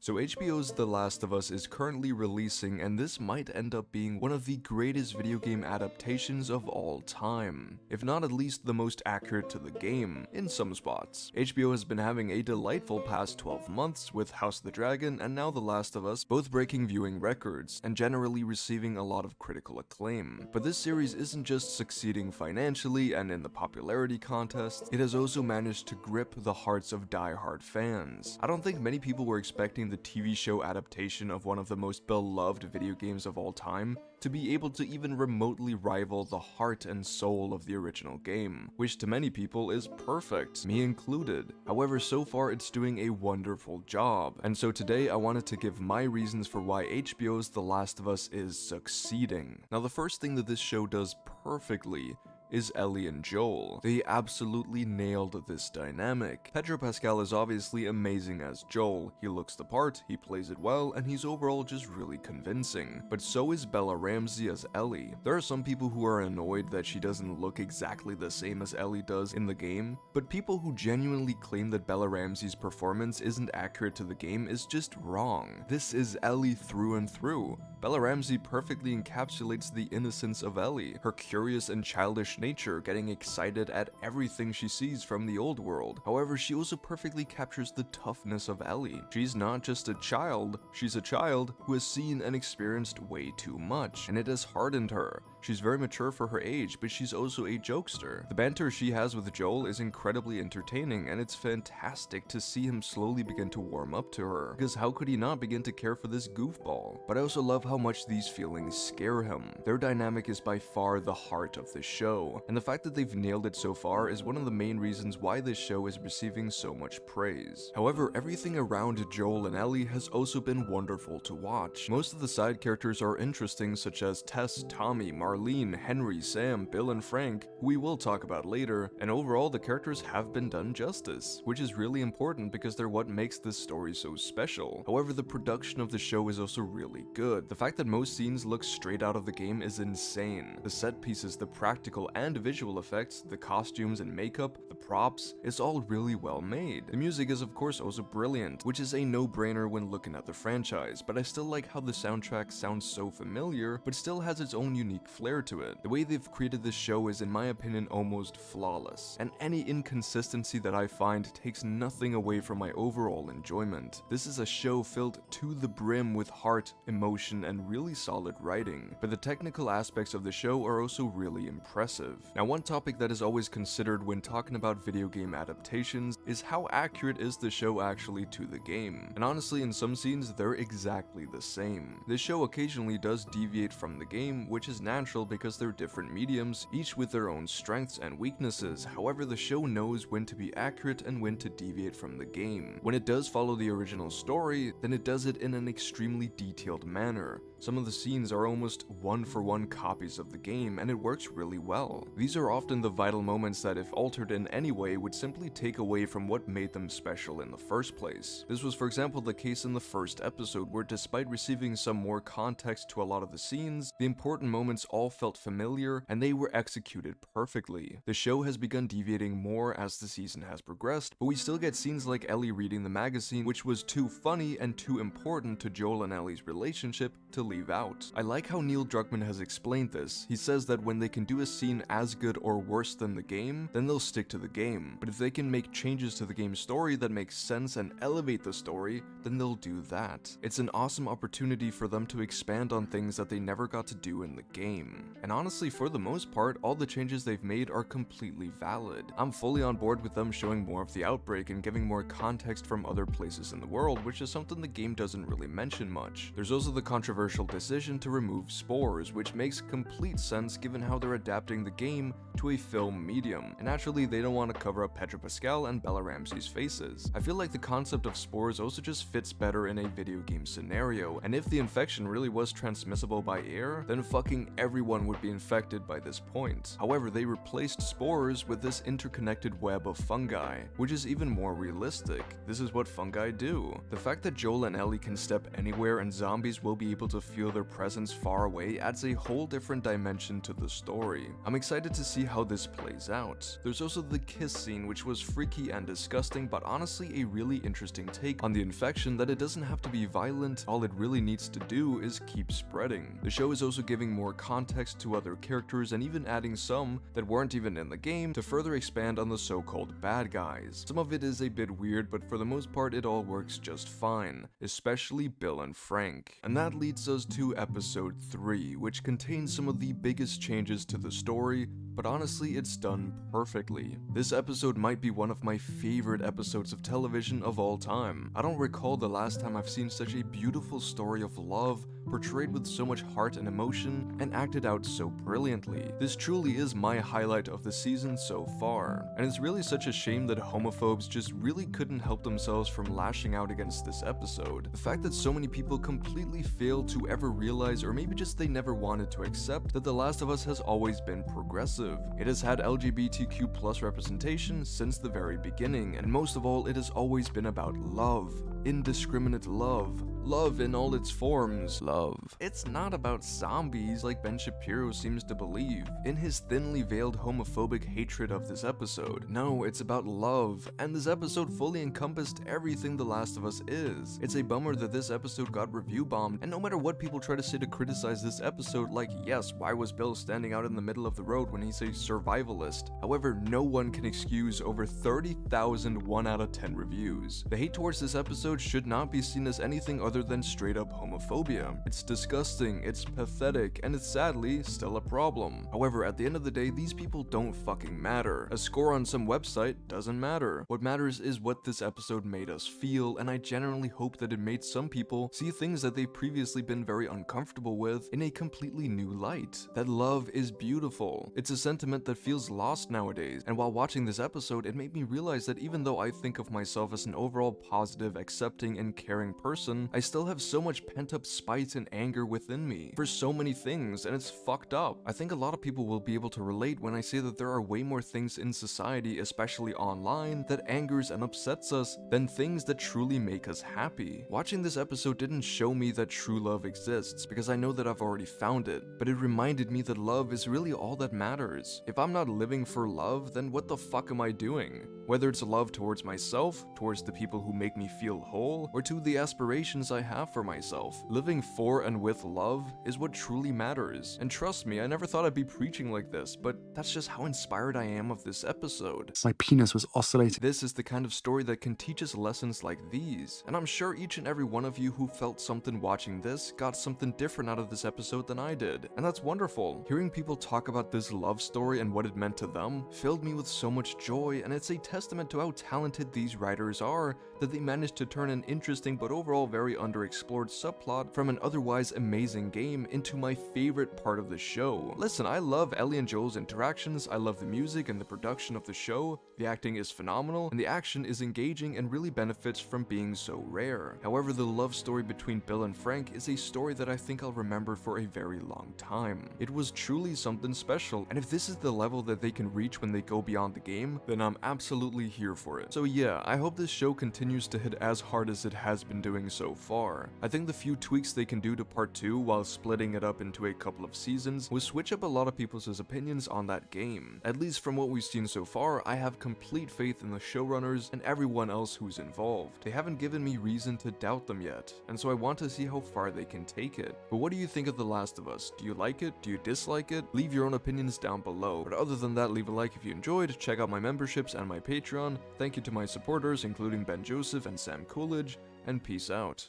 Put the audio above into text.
So HBO's The Last of Us is currently releasing, and this might end up being one of the greatest video game adaptations of all time, if not at least the most accurate to the game, in some spots. HBO has been having a delightful past 12 months with House of the Dragon and now The Last of Us, both breaking viewing records, and generally receiving a lot of critical acclaim. But this series isn't just succeeding financially and in the popularity contest, it has also managed to grip the hearts of die-hard fans. I don't think many people were expecting the TV show adaptation of one of the most beloved video games of all time to be able to even remotely rival the heart and soul of the original game, which to many people is perfect, me included. However, so far it's doing a wonderful job, and so today I wanted to give my reasons for why HBO's The Last of Us is succeeding. Now, the first thing that this show does perfectly is Ellie and Joel. They absolutely nailed this dynamic. Pedro Pascal is obviously amazing as Joel. He looks the part, he plays it well, and he's overall just really convincing. But so is Bella Ramsey as Ellie. There are some people who are annoyed that she doesn't look exactly the same as Ellie does in the game, but people who genuinely claim that Bella Ramsey's performance isn't accurate to the game is just wrong. This is Ellie through and through. Bella Ramsey perfectly encapsulates the innocence of Ellie, her curious and childish nature, getting excited at everything she sees from the old world. However, she also perfectly captures the toughness of Ellie. She's not just a child, she's a child who has seen and experienced way too much, and it has hardened her. She's very mature for her age, but she's also a jokester. The banter she has with Joel is incredibly entertaining, and it's fantastic to see him slowly begin to warm up to her, because how could he not begin to care for this goofball? But I also love how much these feelings scare him. Their dynamic is by far the heart of the show, and the fact that they've nailed it so far is one of the main reasons why this show is receiving so much praise. However, everything around Joel and Ellie has also been wonderful to watch. Most of the side characters are interesting, such as Tess, Tommy, Marlene, Henry, Sam, Bill, and Frank, who we will talk about later, and overall the characters have been done justice, which is really important because they're what makes this story so special. However, the production of the show is also really good. The fact that most scenes look straight out of the game is insane. The set pieces, the practical and visual effects, the costumes and makeup, the props, it's all really well made. The music is of course also brilliant, which is a no-brainer when looking at the franchise, but I still like how the soundtrack sounds so familiar, but still has its own unique flair to it. The way they've created this show is, in my opinion, almost flawless, and any inconsistency that I find takes nothing away from my overall enjoyment. This is a show filled to the brim with heart, emotion, and really solid writing, but the technical aspects of the show are also really impressive. Now, one topic that is always considered when talking about video game adaptations is how accurate is the show actually to the game, and honestly in some scenes they're exactly the same. This show occasionally does deviate from the game, which is natural because they're different mediums, each with their own strengths and weaknesses. However, the show knows when to be accurate and when to deviate from the game. When it does follow the original story, then it does it in an extremely detailed manner. Some of the scenes are almost one-for-one copies of the game, and it works really well. These are often the vital moments that, if altered in any way, would simply take away from what made them special in the first place. This was, for example, the case in the first episode, where despite receiving some more context to a lot of the scenes, the important moments all felt familiar, and they were executed perfectly. The show has begun deviating more as the season has progressed, but we still get scenes like Ellie reading the magazine, which was too funny and too important to Joel and Ellie's relationship to leave out. I like how Neil Druckmann has explained this. He says that when they can do a scene as good or worse than the game, then they'll stick to the game. But if they can make changes to the game's story that make sense and elevate the story, then they'll do that. It's an awesome opportunity for them to expand on things that they never got to do in the game. And honestly, for the most part, all the changes they've made are completely valid. I'm fully on board with them showing more of the outbreak and giving more context from other places in the world, which is something the game doesn't really mention much. There's also the controversial decision to remove spores, which makes complete sense given how they're adapting the game to a film medium, and naturally they don't want to cover up Pedro Pascal and Bella Ramsey's faces. I feel like the concept of spores also just fits better in a video game scenario, and if the infection really was transmissible by air, then fucking every everyone would be infected by this point. However, they replaced spores with this interconnected web of fungi, which is even more realistic. This is what fungi do. The fact that Joel and Ellie can step anywhere and zombies will be able to feel their presence far away adds a whole different dimension to the story. I'm excited to see how this plays out. There's also the kiss scene, which was freaky and disgusting, but honestly a really interesting take on the infection that it doesn't have to be violent. All it really needs to do is keep spreading. The show is also giving more context to other characters and even adding some that weren't even in the game to further expand on the so-called bad guys. Some of it is a bit weird, but for the most part it all works just fine, especially Bill and Frank. And that leads us to episode 3, which contains some of the biggest changes to the story, but honestly it's done perfectly. This episode might be one of my favorite episodes of television of all time. I don't recall the last time I've seen such a beautiful story of love, portrayed with so much heart and emotion, and acted out so brilliantly. This truly is my highlight of the season so far, and it's really such a shame that homophobes just really couldn't help themselves from lashing out against this episode. The fact that so many people completely failed to ever realize, or maybe just they never wanted to accept, that The Last of Us has always been progressive. It has had LGBTQ+ representation since the very beginning, and most of all, it has always been about love. Indiscriminate love. Love in all its forms. Love. It's not about zombies like Ben Shapiro seems to believe in his thinly veiled homophobic hatred of this episode. No, it's about love, and this episode fully encompassed everything The Last of Us is. It's a bummer that this episode got review bombed, and no matter what people try to say to criticize this episode, like yes, why was Bill standing out in the middle of the road when he's a survivalist? However, no one can excuse over 30,000 1 out of 10 reviews. The hate towards this episode should not be seen as anything other than straight up homophobia. It's disgusting, it's pathetic, and it's sadly still a problem. However, at the end of the day, these people don't fucking matter. A score on some website doesn't matter. What matters is what this episode made us feel, and I genuinely hope that it made some people see things that they've previously been very uncomfortable with in a completely new light. That love is beautiful. It's a sentiment that feels lost nowadays, and while watching this episode, it made me realize that even though I think of myself as an overall positive, accepting, and caring person, I still have so much pent-up spite and anger within me for so many things, and it's fucked up. I think a lot of people will be able to relate when I say that there are way more things in society, especially online, that angers and upsets us than things that truly make us happy. Watching this episode didn't show me that true love exists, because I know that I've already found it, but it reminded me that love is really all that matters. If I'm not living for love, then what the fuck am I doing? Whether it's love towards myself, towards the people who make me feel whole, or to the aspirations I have for myself. Living for and with love is what truly matters. And trust me, I never thought I'd be preaching like this, but that's just how inspired I am of this episode. My penis was oscillating. This is the kind of story that can teach us lessons like these, and I'm sure each and every one of you who felt something watching this got something different out of this episode than I did, and that's wonderful. Hearing people talk about this love story and what it meant to them filled me with so much joy, and it's a testament to how talented these writers are that they managed to turn an interesting but overall very underexplored subplot from an otherwise amazing game into my favorite part of the show. Listen, I love Ellie and Joel's interactions, I love the music and the production of the show, the acting is phenomenal, and the action is engaging and really benefits from being so rare. However, the love story between Bill and Frank is a story that I think I'll remember for a very long time. It was truly something special, and if this is the level that they can reach when they go beyond the game, then I'm absolutely here for it. So yeah, I hope this show continues to hit as hard as it has been doing so far. I think the few tweaks they can do to part 2 while splitting it up into a couple of seasons will switch up a lot of people's opinions on that game. At least from what we've seen so far, I have complete faith in the showrunners and everyone else who's involved. They haven't given me reason to doubt them yet, and so I want to see how far they can take it. But what do you think of The Last of Us? Do you like it? Do you dislike it? Leave your own opinions down below. But other than that, leave a like if you enjoyed, check out my memberships and my Patreon. Thank you to my supporters including Ben Joseph and Sam Coolidge, and peace out.